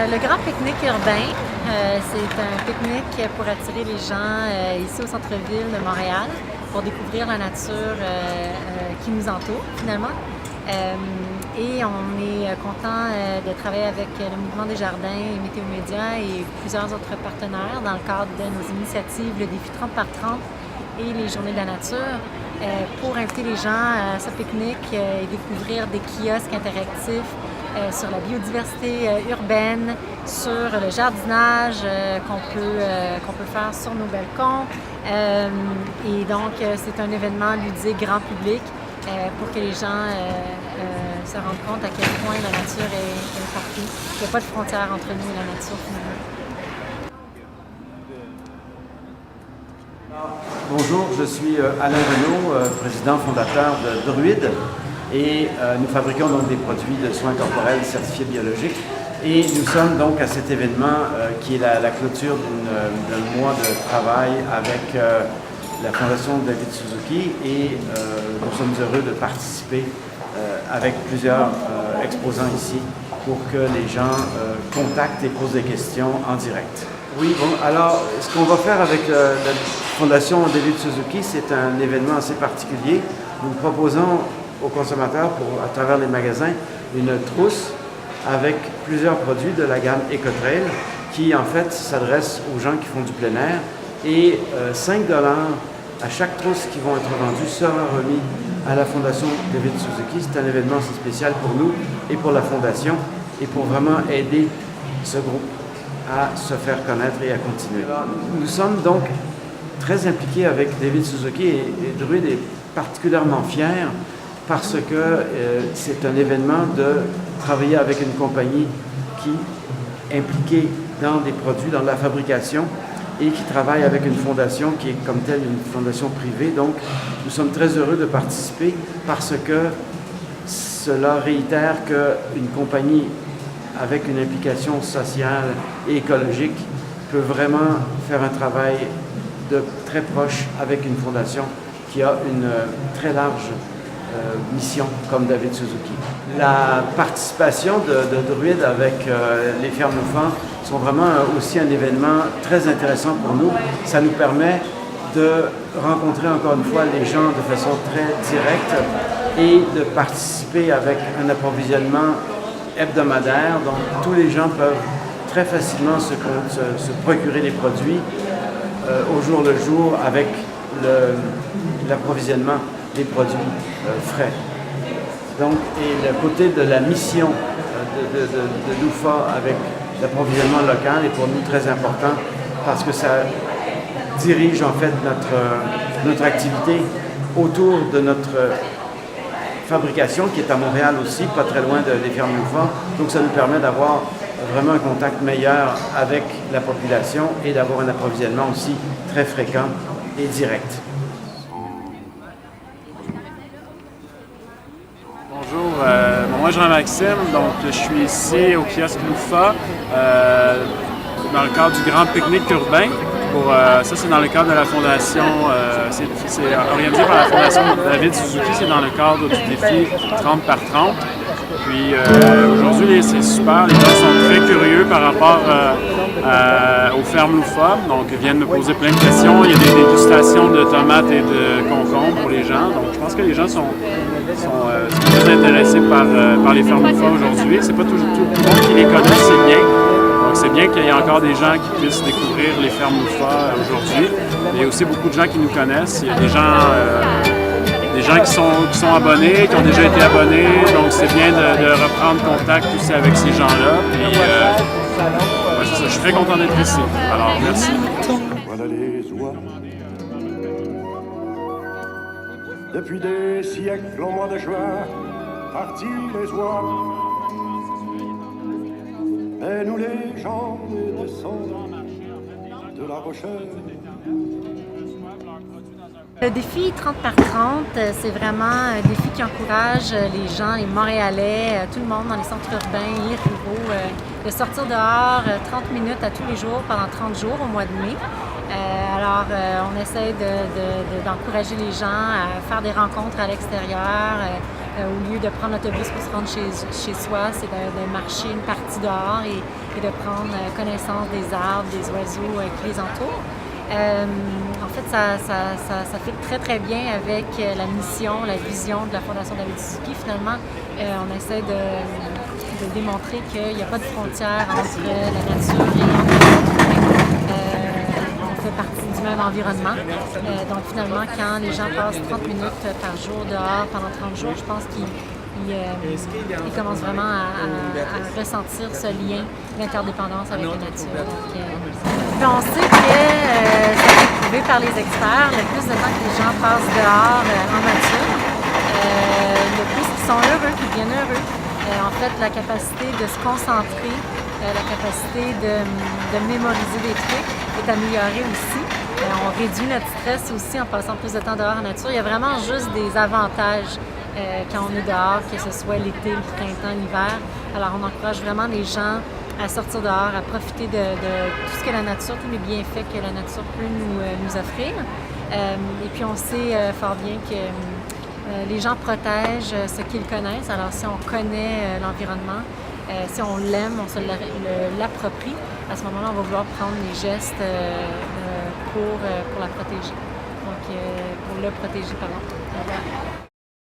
Le grand pique-nique urbain, c'est un pique-nique pour attirer les gens ici au centre-ville de Montréal pour découvrir la nature qui nous entoure finalement. Et on est content de travailler avec le Mouvement des Jardins et Météo Média et plusieurs autres partenaires dans le cadre de nos initiatives, le défi 30 par 30 et les Journées de la nature, pour inviter les gens à ce pique-nique et découvrir des kiosques interactifs sur la biodiversité urbaine, sur le jardinage qu'on peut faire sur nos balcons. Et donc, c'est un événement ludique grand public pour que les gens se rendent compte à quel point la nature est partout. Il n'y a pas de frontière entre nous et la nature, finalement. Bonjour, je suis Alain Renaud, président fondateur de Druide, et nous fabriquons donc des produits de soins corporels certifiés biologiques. Et nous sommes donc à cet événement qui est la clôture d'un mois de travail avec la Fondation David Suzuki, et nous sommes heureux de participer avec plusieurs exposants ici pour que les gens contactent et posent des questions en direct. Oui, bon, alors ce qu'on va faire avec la Fondation David Suzuki, c'est un événement assez particulier. Nous proposons aux consommateurs, à travers les magasins, une trousse avec plusieurs produits de la gamme EcoTrail qui en fait s'adresse aux gens qui font du plein air, et 5 $ à chaque trousse qui vont être vendus sera remis à la Fondation David Suzuki. C'est un événement assez spécial pour nous et pour la Fondation, et pour vraiment aider ce groupe à se faire connaître et à continuer. Alors, nous sommes donc très impliqués avec David Suzuki, et Druide est particulièrement fier parce que c'est un événement de travailler avec une compagnie qui est impliquée dans des produits, dans la fabrication, et qui travaille avec une fondation qui est comme telle une fondation privée. Donc, nous sommes très heureux de participer parce que cela réitère qu'une compagnie avec une implication sociale et écologique peut vraiment faire un travail de très proche avec une fondation qui a une très large mission comme David Suzuki. La participation de Druide avec les fermes Loufan sont vraiment aussi un événement très intéressant pour nous. Ça nous permet de rencontrer encore une fois les gens de façon très directe et de participer avec un approvisionnement hebdomadaire. Donc tous les gens peuvent très facilement se procurer les produits au jour le jour avec l'approvisionnement des produits frais. Donc, et le côté de la mission de Loufa avec l'approvisionnement local est pour nous très important parce que ça dirige en fait notre activité autour de notre fabrication qui est à Montréal aussi, pas très loin des fermes Loufa. Donc ça nous permet d'avoir vraiment un contact meilleur avec la population et d'avoir un approvisionnement aussi très fréquent et direct. Bonjour, moi Jean-Maxime, donc je suis ici au kiosque Loufa dans le cadre du grand pique-nique urbain. Ça, c'est dans le cadre de la fondation, c'est organisé par la fondation David Suzuki, c'est dans le cadre du défi 30 par 30. Puis aujourd'hui, c'est super, les gens sont très curieux par rapport aux fermes Loufa, donc ils viennent me poser plein de questions. Il y a des dégustations de tomates et de concombres pour les gens, donc je pense que les gens sont très intéressés par les fermes Loufa aujourd'hui. C'est pas toujours tout le monde qui les connaît, c'est bien. Donc c'est bien qu'il y ait encore des gens qui puissent découvrir les fermes Loufa aujourd'hui. Il y a aussi beaucoup de gens qui nous connaissent. Il y a des gens qui sont abonnés, qui ont déjà été abonnés. Donc c'est bien de reprendre contact aussi avec ces gens-là. Puis c'est ça, je suis très content d'être ici. Alors merci. Voilà les oies. Depuis des siècles au mois de juin, partis les oies. Et nous les gens descendons de la Rochelle. Le défi 30 par 30, c'est vraiment un défi qui encourage les gens, les Montréalais, tout le monde dans les centres urbains, les ruraux, de sortir dehors 30 minutes à tous les jours pendant 30 jours au mois de mai. Alors, on essaie d'encourager les gens à faire des rencontres à l'extérieur, au lieu de prendre l'autobus pour se rendre chez soi, c'est de marcher une partie dehors et de prendre connaissance des arbres, des oiseaux qui les entourent. En fait, ça fait très, très bien avec la mission, la vision de la Fondation David Suzuki. Finalement, on essaie de démontrer qu'il n'y a pas de frontière entre la nature et on fait partie du même environnement. Donc finalement, quand les gens passent 30 minutes par jour dehors pendant 30 jours, je pense qu'ils commencent vraiment à ressentir ce lien d'interdépendance avec la nature. Puis on sait que ça a été prouvé par les experts, le plus de temps que les gens passent dehors en nature, le plus ils sont heureux, qu'ils deviennent heureux. En fait, la capacité de se concentrer, la capacité de mémoriser des trucs est améliorée aussi. On réduit notre stress aussi en passant plus de temps dehors en nature. Il y a vraiment juste des avantages quand on est dehors, que ce soit l'été, le printemps, l'hiver. Alors on encourage vraiment les gens à sortir dehors, à profiter de tout ce que la nature, tous les bienfaits que la nature peut nous offrir. Et puis on sait fort bien que les gens protègent ce qu'ils connaissent. Alors si on connaît l'environnement, si on l'aime, on se l'approprie, à ce moment-là, on va vouloir prendre les gestes pour la protéger. Donc, pour le protéger, pardon.